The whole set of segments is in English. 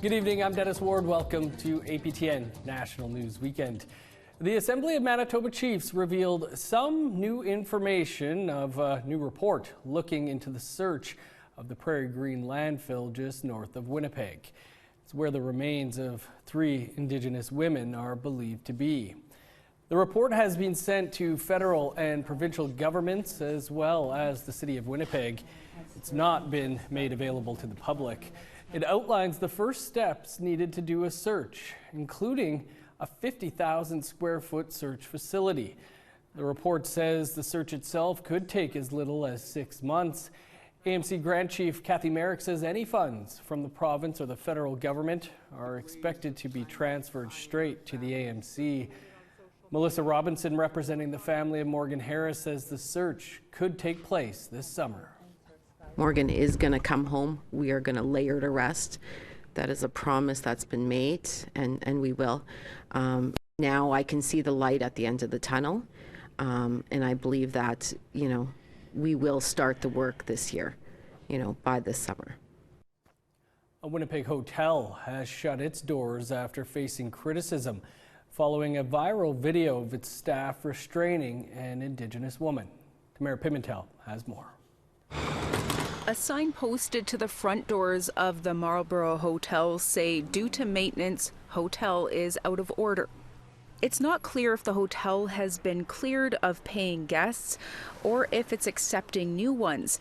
Good evening, I'm Dennis Ward. Welcome to APTN National News Weekend. The Assembly of Manitoba Chiefs revealed some new information of a new report looking into the search of the Prairie Green Landfill just north of Winnipeg. It's where the remains of 3 Indigenous women are believed to be. The report has been sent to federal and provincial governments as well as the City of Winnipeg. It's not been made available to the public. It outlines the first steps needed to do a search, including a 50,000 square foot search facility. The report says the search itself could take as little as 6 months. AMC Grand Chief Kathy Merrick says any funds from the province or the federal government are expected to be transferred straight to the AMC. Melissa Robinson, representing the family of Morgan Harris, says the search could take place this summer. Morgan is going to come home. We are going to lay her to rest. That is a promise that's been made, and we will. Now I can see the light at the end of the tunnel, and I believe that, we will start the work this year, by this summer. A Winnipeg hotel has shut its doors after facing criticism following a viral video of its staff restraining an Indigenous woman. Tamara Pimentel has more. A sign posted to the front doors of the Marlborough Hotel say, due to maintenance, hotel is out of order. It's not clear if the hotel has been cleared of paying guests or if it's accepting new ones.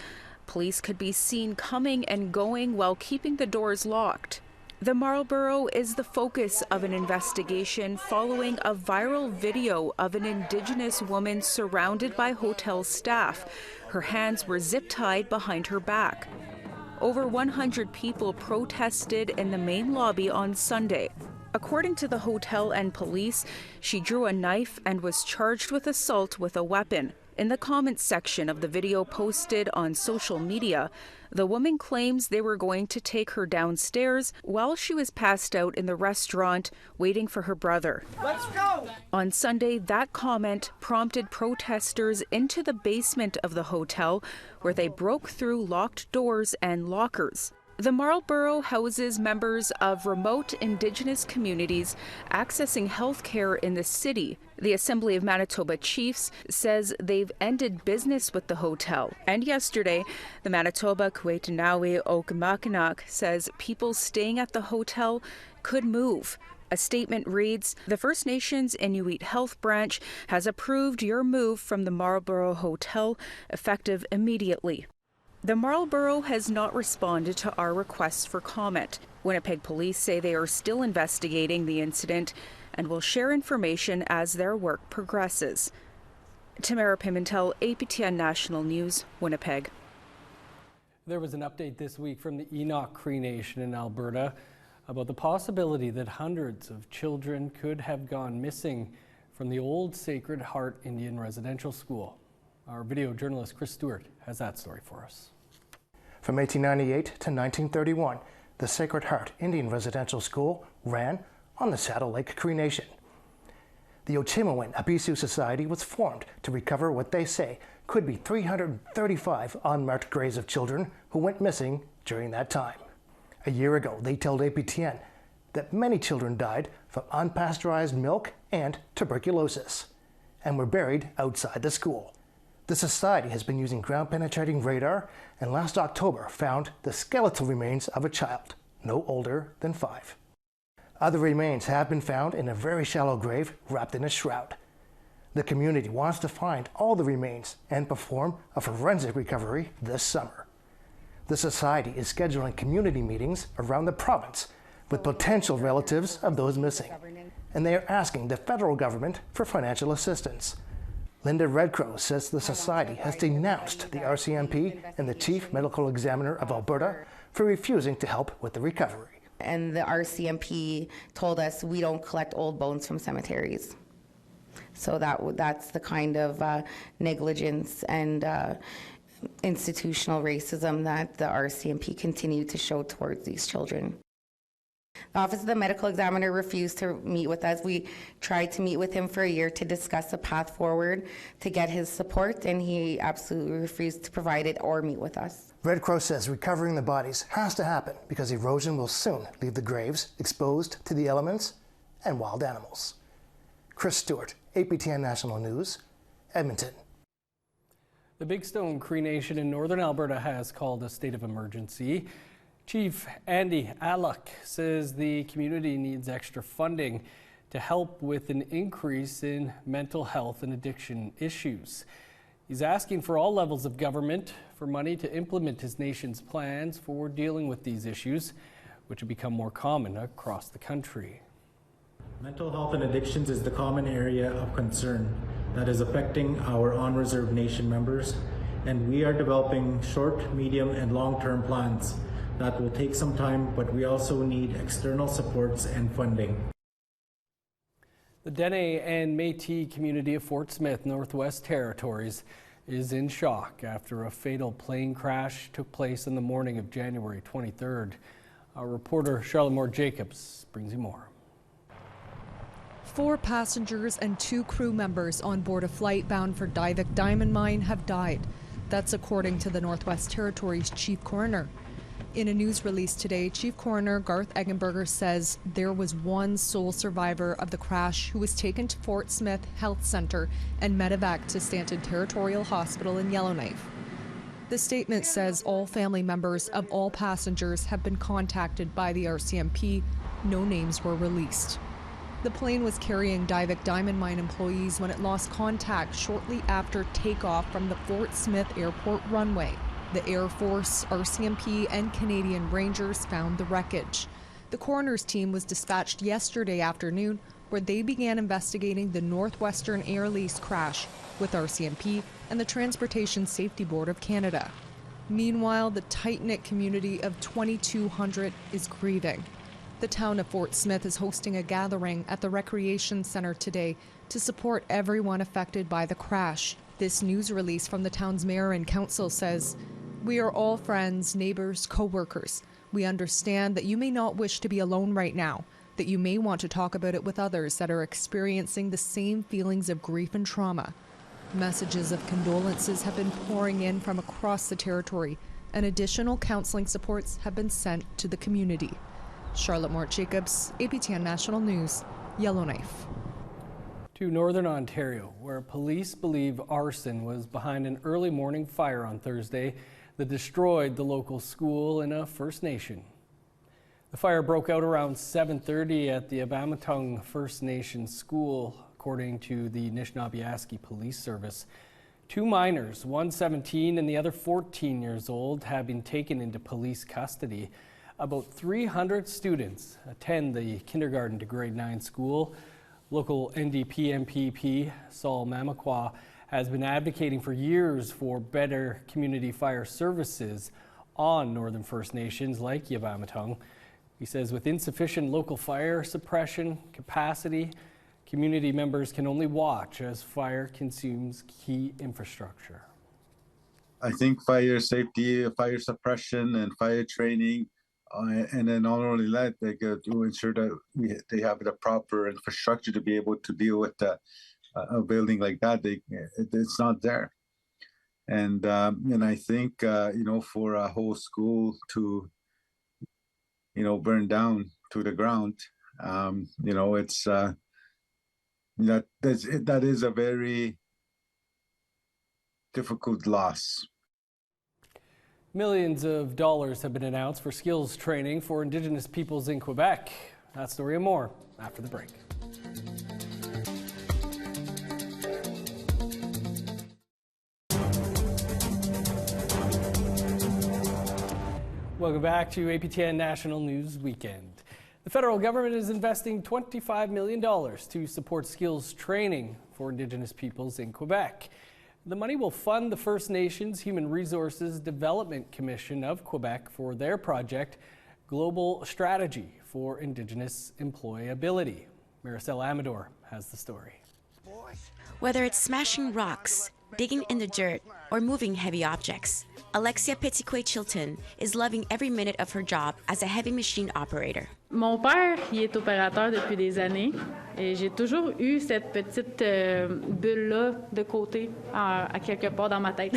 Police could be seen coming and going while keeping the doors locked. The Marlborough is the focus of an investigation following a viral video of an Indigenous woman surrounded by hotel staff. Her hands were zip-tied behind her back. Over 100 people protested in the main lobby on Sunday. According to the hotel and police, she drew a knife and was charged with assault with a weapon. In the comments section of the video posted on social media, the woman claims they were going to take her downstairs while she was passed out in the restaurant waiting for her brother. Let's go! On Sunday, that comment prompted protesters into the basement of the hotel, where they broke through locked doors and lockers. The Marlborough houses members of remote Indigenous communities accessing health care in the city. The Assembly of Manitoba Chiefs says they've ended business with the hotel. And yesterday, the Manitoba Kuetinawi Okimakanak says people staying at the hotel could move. A statement reads, "The First Nations Inuit Health Branch has approved your move from the Marlborough Hotel, effective immediately." The Marlborough has not responded to our requests for comment. Winnipeg police say they are still investigating the incident and will share information as their work progresses. Tamara Pimentel, APTN National News, Winnipeg. There was an update this week from the Enoch Cree Nation in Alberta about the possibility that hundreds of children could have gone missing from the old Sacred Heart Indian Residential School. Our video journalist Chris Stewart has that story for us. From 1898 to 1931, the Sacred Heart Indian Residential School ran on the Saddle Lake Cree Nation. The Ochimawin Abisu Society was formed to recover what they say could be 335 unmarked graves of children who went missing during that time. A year ago, they told APTN that many children died from unpasteurized milk and tuberculosis and were buried outside the school. The Society has been using ground-penetrating radar and last October found the skeletal remains of a child, no older than 5. Other remains have been found in a very shallow grave wrapped in a shroud. The community wants to find all the remains and perform a forensic recovery this summer. The Society is scheduling community meetings around the province with potential relatives of those missing, and they are asking the federal government for financial assistance. Linda Redcrow says the Society has denounced the RCMP and the Chief Medical Examiner of Alberta for refusing to help with the recovery. And the RCMP told us we don't collect old bones from cemeteries. So that's the kind of negligence and institutional racism that the RCMP continue to show towards these children. The Office of the Medical Examiner refused to meet with us. We tried to meet with him for a year to discuss a path forward to get his support, and he absolutely refused to provide it or meet with us. Red Cross says recovering the bodies has to happen because erosion will soon leave the graves exposed to the elements and wild animals. Chris Stewart, APTN National News, Edmonton. The Bigstone Creation in northern Alberta has called a state of emergency. Chief Andy Alec says the community needs extra funding to help with an increase in mental health and addiction issues. He's asking for all levels of government for money to implement his nation's plans for dealing with these issues, which have become more common across the country. Mental health and addictions is the common area of concern that is affecting our on-reserve nation members, and we are developing short, medium, and long-term plans that will take some time, but we also need external supports and funding. The Dene and Métis community of Fort Smith, Northwest Territories, is in shock after a fatal plane crash took place in the morning of January 23rd. Our reporter Charlotte Jacobs brings you more. 4 passengers and 2 crew members on board a flight bound for Divik Diamond Mine have died. That's according to the Northwest Territories Chief Coroner. In a news release today, Chief Coroner Garth Eggenberger says there was one sole survivor of the crash who was taken to Fort Smith Health Centre and medevac to Stanton Territorial Hospital in Yellowknife. The statement says all family members of all passengers have been contacted by the RCMP. No names were released. The plane was carrying Divik Diamond Mine employees when it lost contact shortly after takeoff from the Fort Smith Airport runway. The Air Force, RCMP, and Canadian Rangers found the wreckage. The coroner's team was dispatched yesterday afternoon, where they began investigating the Northwestern Air Lease crash with RCMP and the Transportation Safety Board of Canada. Meanwhile, the tight-knit community of 2,200 is grieving. The town of Fort Smith is hosting a gathering at the Recreation Centre today to support everyone affected by the crash. This news release from the town's mayor and council says, "We are all friends, neighbors, co-workers. We understand that you may not wish to be alone right now, that you may want to talk about it with others that are experiencing the same feelings of grief and trauma." Messages of condolences have been pouring in from across the territory, and additional counseling supports have been sent to the community. Charlotte Jacobs, APTN National News, Yellowknife. To Northern Ontario, where police believe arson was behind an early morning fire on Thursday that destroyed the local school in a First Nation. The fire broke out around 7:30 at the Abamatong First Nation school, according to the Anishinaabe Police Service. 2 minors, one 17 and the other 14 years old, have been taken into police custody. About 300 students attend the kindergarten to grade 9 school. Local NDP MPP Saul Mamakwa has been advocating for years for better community fire services on Northern First Nations like Yavamatong. He says with insufficient local fire suppression capacity, community members can only watch as fire consumes key infrastructure. I think fire safety, fire suppression, and fire training, and then not only that, they get to ensure that they have the proper infrastructure to be able to deal with a building like that. It's not there, and I think for a whole school to burn down to the ground, it's that is a very difficult loss. Millions of dollars have been announced for skills training for Indigenous peoples in Quebec. That story and more after the break. Welcome back to APTN National News Weekend. The federal government is investing $25 million to support skills training for Indigenous peoples in Quebec. The money will fund the First Nations Human Resources Development Commission of Quebec for their project, Global Strategy for Indigenous Employability. Maricel Amador has the story. Whether it's smashing rocks, digging in the dirt, or moving heavy objects. Alexia Petitquet-Chilton is loving every minute of her job as a heavy machine operator. Mon père, il est opérateur depuis des années et j'ai toujours eu cette petite bulle-là de côté à quelque part dans ma tête.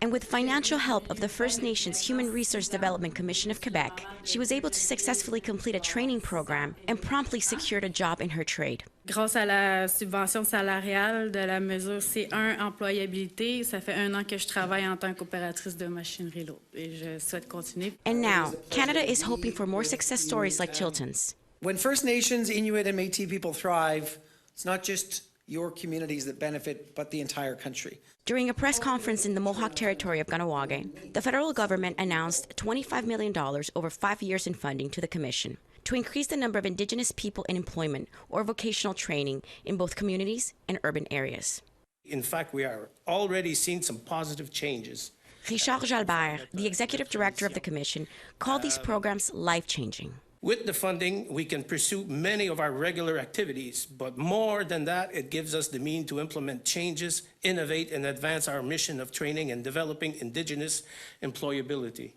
And with financial help of the First Nations Human Resource Development Commission of Quebec, she was able to successfully complete a training program and promptly secured a job in her trade. Grâce à la subvention salariale de la mesure C1 employabilité, ça fait 1 an que je travaille en tant qu'opératrice de machinerie lourde et je souhaite continuer. And now, Canada is hoping for more success stories like Chilton's. When First Nations, Inuit, and Métis people thrive, it's not just your communities that benefit, but the entire country. During a press conference in the Mohawk territory of Kahnawake, the federal government announced $25 million over 5 years in funding to the Commission to increase the number of Indigenous people in employment or vocational training in both communities and urban areas. In fact, we are already seeing some positive changes. Richard Jalbert, the executive director of the Commission, called these programs life-changing. With the funding, we can pursue many of our regular activities, but more than that, it gives us the means to implement changes, innovate, and advance our mission of training and developing Indigenous employability.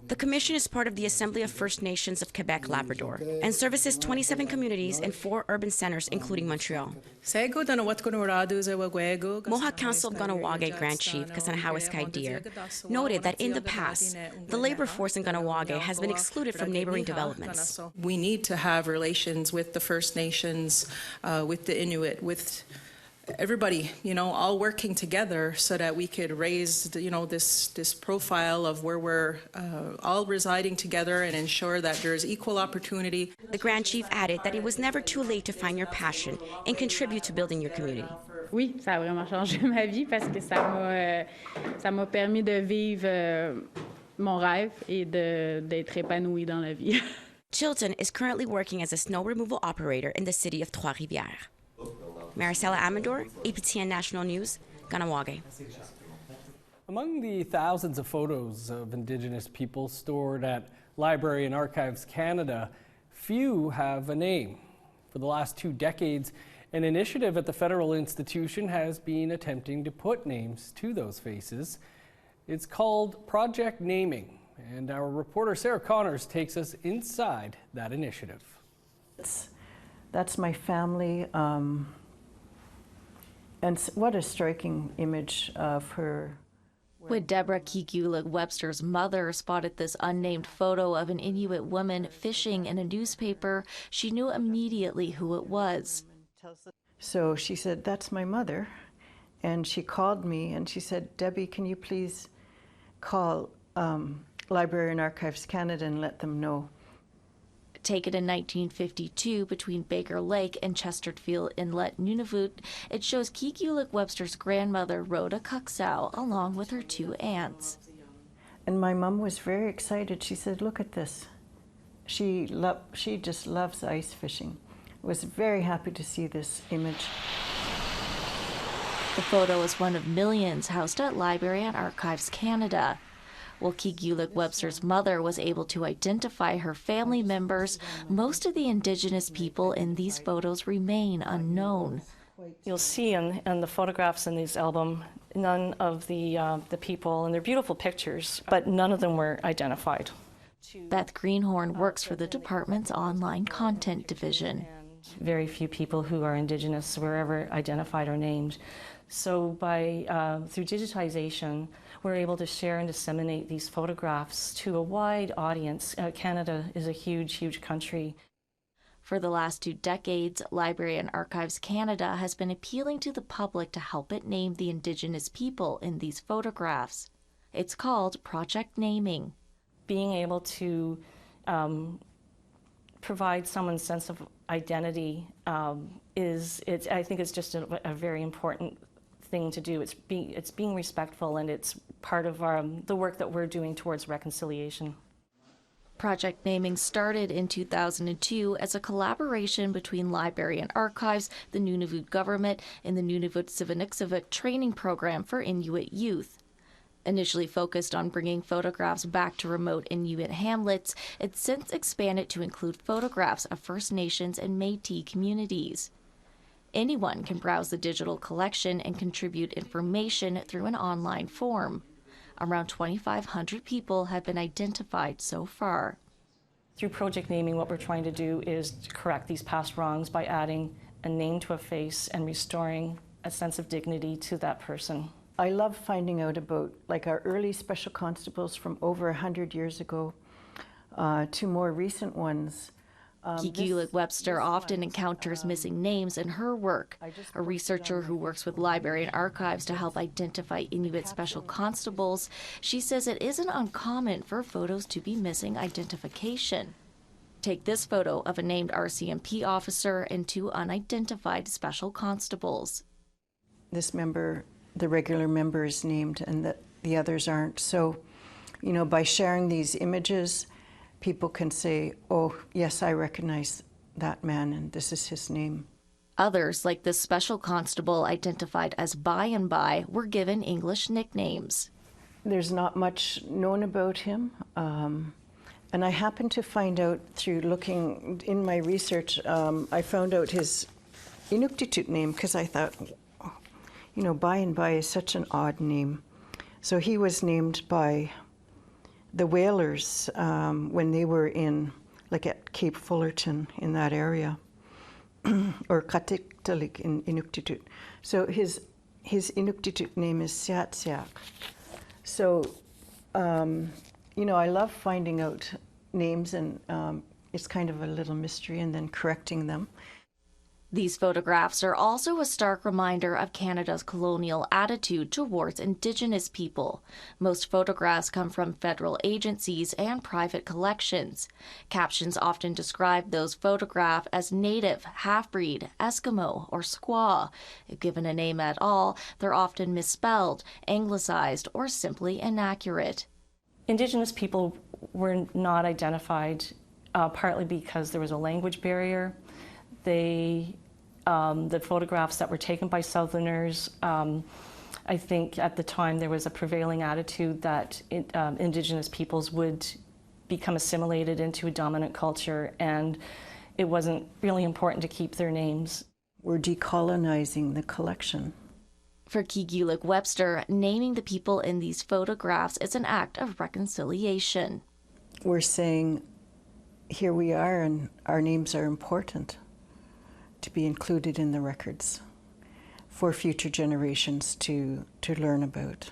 The Commission is part of the Assembly of First Nations of Quebec, Labrador, and services 27 communities and 4 urban centers, including Montreal. Mohawk Council of Kahnawake Grand Chief Kasanahawaskai Deer noted that in the past, the labor force in Kahnawake has been excluded from neighboring developments. We need to have relations with the First Nations, with the Inuit, with everybody, all working together so that we could raise, this profile of where we're all residing together and ensure that there's equal opportunity. The Grand Chief added that it was never too late to find your passion and contribute to building your community. Oui, ça a vraiment changé ma vie parce que ça m'a permis de vivre mon rêve et d'être épanouie dans la vie. Chilton is currently working as a snow removal operator in the city of Trois-Rivières. Maricela Amador, APTN National News, Kahnawake. Among the thousands of photos of Indigenous people stored at Library and Archives Canada, few have a name. For the last 2 decades, an initiative at the federal institution has been attempting to put names to those faces. It's called Project Naming, and our reporter Sarah Connors takes us inside that initiative. That's my family. And what a striking image of her. When Deborah Kikulik Webster's mother spotted this unnamed photo of an Inuit woman fishing in a newspaper, she knew immediately who it was. So she said, "That's my mother." And she called me and she said, "Debbie, can you please call Library and Archives Canada and let them know?" Taken in 1952 between Baker Lake and Chesterfield Inlet, Nunavut, it shows Kikulik Webster's grandmother, Rhoda Cuxow, along with her 2 aunts. And my mom was very excited. She said, "Look at this." She just loves ice fishing. Was very happy to see this image. The photo is one of millions housed at Library and Archives Canada. While Kikulik Webster's mother was able to identify her family members, most of the Indigenous people in these photos remain unknown. You'll see in the photographs in this album, none of the people, and they're beautiful pictures, but none of them were identified. Beth Greenhorn works for the department's online content division. Very few people who are Indigenous were ever identified or named. So through digitization, we're able to share and disseminate these photographs to a wide audience. Canada is a huge, huge country. For the last 2 decades, Library and Archives Canada has been appealing to the public to help it name the Indigenous people in these photographs. It's called Project Naming. Being able to provide someone's sense of identity I think it's just a very important thing to do. It's being respectful, and it's part of the work that we're doing towards reconciliation. Project Naming started in 2002 as a collaboration between Library and Archives, the Nunavut government, and the Nunavut Siviniksivik training program for Inuit youth. Initially focused on bringing photographs back to remote Inuit hamlets, it's since expanded to include photographs of First Nations and Métis communities. Anyone can browse the digital collection and contribute information through an online form. Around 2,500 people have been identified so far. Through project naming, what we're trying to do is to correct these past wrongs by adding a name to a face and restoring a sense of dignity to that person. I love finding out about like our early special constables from over 100 years ago to more recent ones. Kigulik Webster often encounters missing names in her work. A researcher who works with library and archives to help identify Inuit special constables, she says it isn't uncommon for photos to be missing identification. Take this photo of a named RCMP officer and 2 unidentified special constables. This member, the regular member, is named and the others aren't. So, you know, by sharing these images, people can say, oh, yes, I recognize that man and this is his name. Others, like this special constable identified as By and By, were given English nicknames. There's not much known about him. And I happened to find out through looking in my research, I found out his Inuktitut name because I thought, you know, By and By is such an odd name. So he was named by the whalers when they were in, like at Cape Fullerton in that area, or Katiktalik in Inuktitut. So his Inuktitut name is Siatsiak. So, you know, I love finding out names and it's kind of a little mystery and then correcting them. These photographs are also a stark reminder of Canada's colonial attitude towards Indigenous people. Most photographs come from federal agencies and private collections. Captions often describe those photographed as Native, half-breed, Eskimo, or Squaw. If given a name at all, they're often misspelled, anglicized, or simply inaccurate. Indigenous people were not identified, partly because there was a language barrier. The photographs that were taken by Southerners, I think at the time there was a prevailing attitude that Indigenous peoples would become assimilated into a dominant culture, and it wasn't really important to keep their names. We're decolonizing the collection. For Kigulik Webster, naming the people in these photographs is an act of reconciliation. We're saying, here we are and our names are important to be included in the records for future generations to learn about.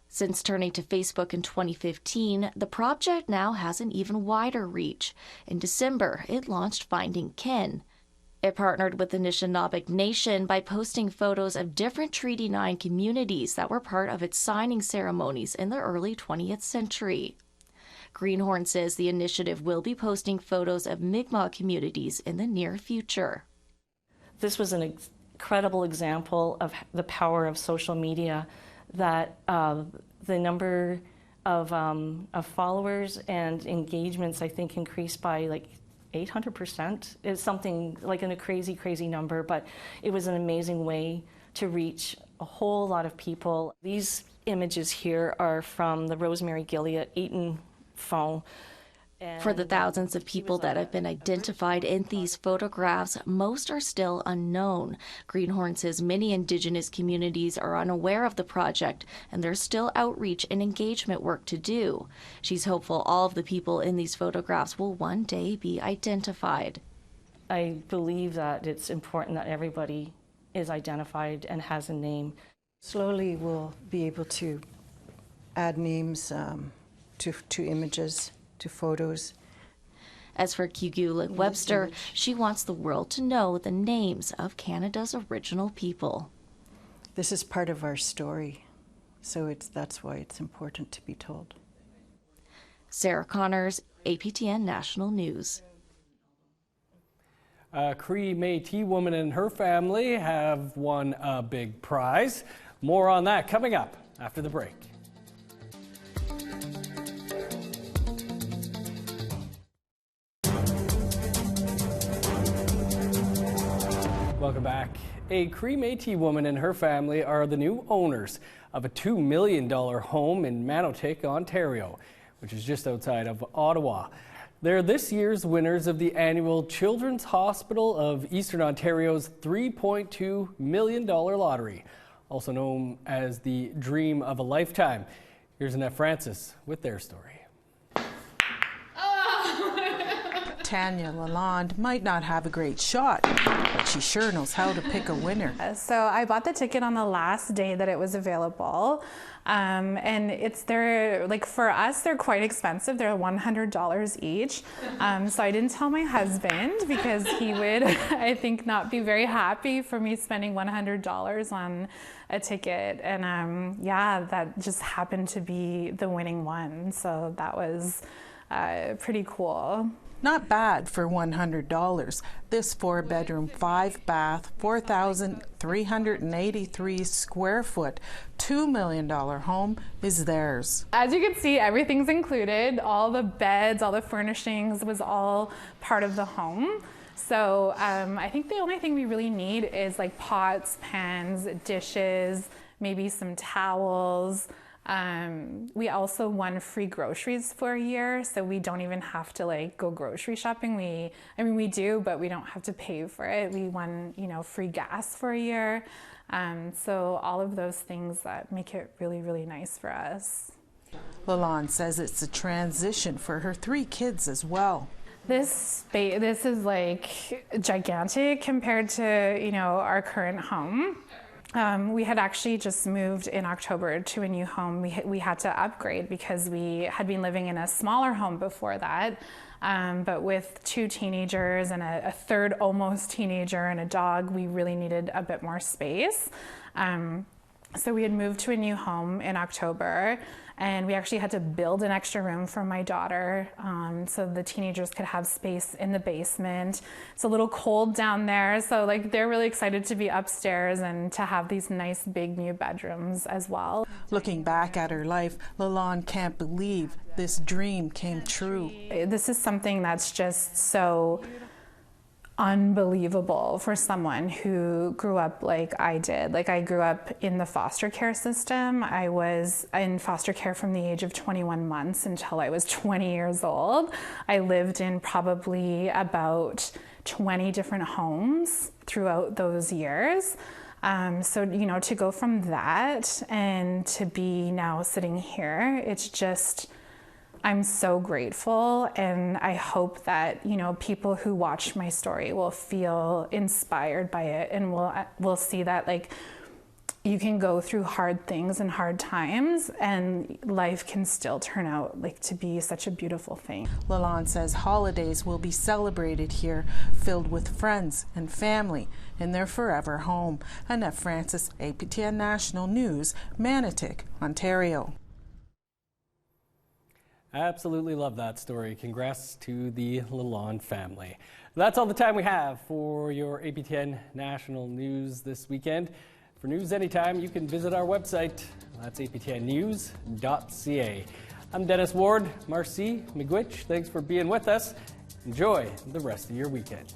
Since turning to Facebook in 2015, the project now has an even wider reach. In December, it launched Finding Kin. It partnered with the Anishinaabe Nation by posting photos of different Treaty 9 communities that were part of its signing ceremonies in the early 20th century. Greenhorn says the initiative will be posting photos of Mi'kmaq communities in the near future. This was an incredible example of the power of social media, that the number of followers and engagements, I think, increased by like 800%. It's something like a crazy, crazy number, but it was an amazing way to reach a whole lot of people. These images here are from the Rosemary Gilead Eaton phone. For the thousands of people that have been identified in these photographs, most are still unknown. Greenhorn says many Indigenous communities are unaware of the project, and there's still outreach and engagement work to do. She's hopeful all of the people in these photographs will one day be identified. I believe that it's important that everybody is identified and has a name. Slowly we'll be able to add names to images, to photos. As for Kigulik Webster, she wants the world to know the names of Canada's original people. This is part of our story, so that's why it's important to be told. Sarah Connors, APTN National News. A Cree Métis woman and her family have won a big prize. More on that coming up after the break. Welcome back. A Cree Métis woman and her family are the new owners of a $2 million home in Manotick, Ontario, which is just outside of Ottawa. They're this year's winners of the annual Children's Hospital of Eastern Ontario's $3.2 million lottery, also known as the Dream of a Lifetime. Here's Annette Francis with their story. Tanya Lalonde might not have a great shot, but she sure knows how to pick a winner. So I bought the ticket on the last day that it was available. And they're like, for us, they're quite expensive. They're $100 each. So I didn't tell my husband because he would, I think, not be very happy for me spending $100 on a ticket. And yeah, that just happened to be the winning one. So that was pretty cool. Not bad for $100. This 4-bedroom, 5-bath, 4,383 square foot, $2 million home is theirs. As you can see, everything's included. All the beds, all the furnishings was all part of the home. So I think the only thing we really need is like pots, pans, dishes, maybe some towels. We also won free groceries for a year, so we don't even have to like go grocery shopping. We do, but we don't have to pay for it. We won, free gas for a year. So all of those things that make it really, really nice for us. Lalonde says it's a transition for her 3 kids as well. This is like gigantic compared to, our current home. We had actually just moved in October to a new home. We had to upgrade because we had been living in a smaller home before that. But with 2 teenagers and a third almost teenager and a dog, we really needed a bit more space. So we had moved to a new home in October, and we actually had to build an extra room for my daughter so the teenagers could have space in the basement. It's a little cold down there, so like they're really excited to be upstairs and to have these nice big new bedrooms as well. Looking back at her life, Lalonde can't believe this dream came true. This is something that's just so unbelievable for someone who grew up like I did. Like, I grew up in the foster care system. I was in foster care from the age of 21 months until I was 20 years old. I lived in probably about 20 different homes throughout those years. So, to go from that and to be now sitting here, it's just, I'm so grateful, and I hope that, people who watch my story will feel inspired by it, and will see that, like, you can go through hard things and hard times, and life can still turn out like to be such a beautiful thing. Lalonde says holidays will be celebrated here, filled with friends and family in their forever home. Annette Francis, APTN National News, Manotick, Ontario. Absolutely love that story. Congrats to the Lalonde family. That's all the time we have for your APTN National News this weekend. For news anytime, you can visit our website. That's aptnnews.ca. I'm Dennis Ward. Marcy Miigwech, thanks for being with us. Enjoy the rest of your weekend.